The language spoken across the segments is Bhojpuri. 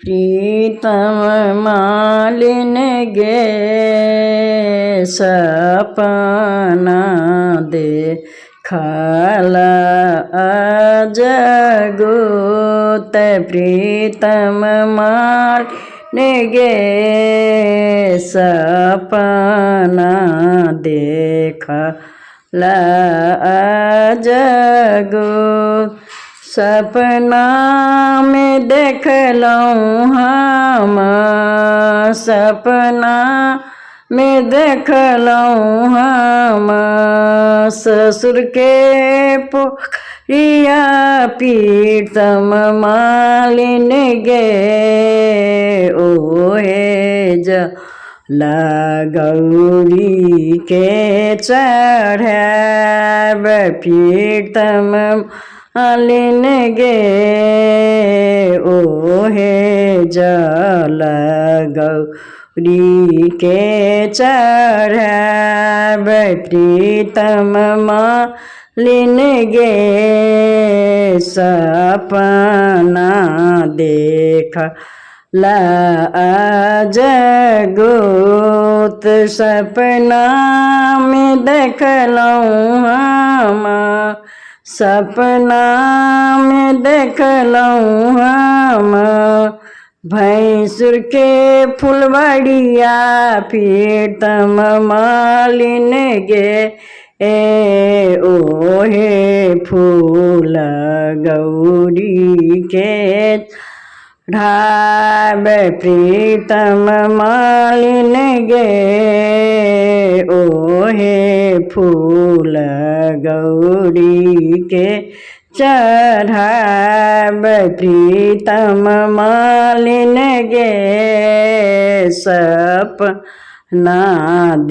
प्रीतम मालिन गे सपना देखला अजगुत प्रीतम मालिन गे सपना देखला अजगुत सपना में देखलौं हम सपना में देखलौं हम ससुर के पोखरिया प्रीतम मालिन गे ओहे गौरी के चढ़ाब प्रीतम मालिन गे ओहे जल गौरी के चढ़ाब प्रीतम मालिन गे सपना देखला अजगुत सपना में देखलौं हम सपना में देखलौं हम भैंसुर के फुलवड़िया प्रीतम मालिन गे ओहे फूल गौरी के ढाब प्रीतम मालिन गे ओहे फूल गौरी के चढ़ाब प्रीतम मालिन गे सपना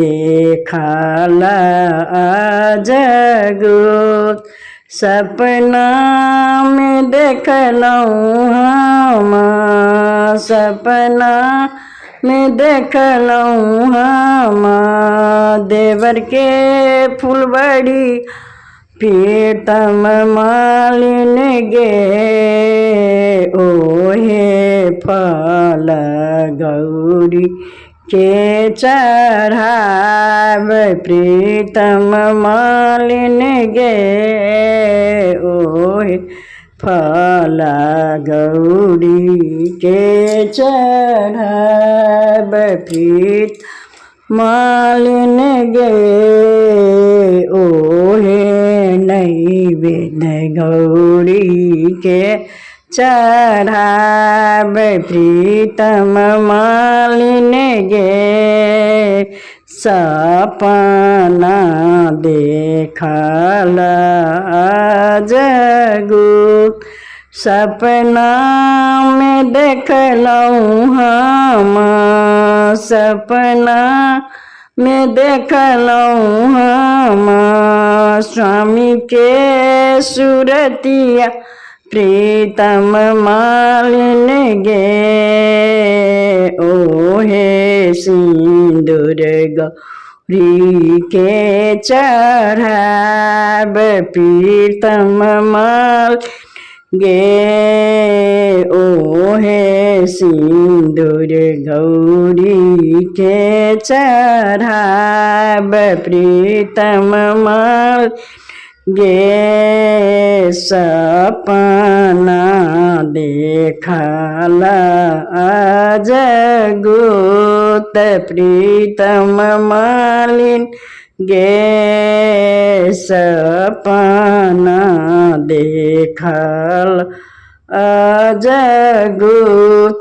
देखला अजगुत सपना में देखलौं हम सपना में देखलौं हम देवर के फुलवड़ी प्रीतम मालिन गे ओहे फल गौरी के चढ़ाब प्रीतम मालिन गे ओहे फल गौरी के चढ़ाब प्रीतम मालिन गे ओहे नैवेद्य गौरी के चढ़ाब प्रीतम मालिन गे सपना देखला अजगुत सपना में देखलौं हम सपना में देखलौं हम स्वामी के सूरतिया प्रीतम मालिन गे ओहे सिंदूर गौरी के चढ़ाब प्रीतम मालिन गे ओहे सिंदूर गौरी के चढ़ाब प्रीतम मालिन गे सपना देखला अजगुत प्रीतम मालिन गे सपना देखला अजगुत।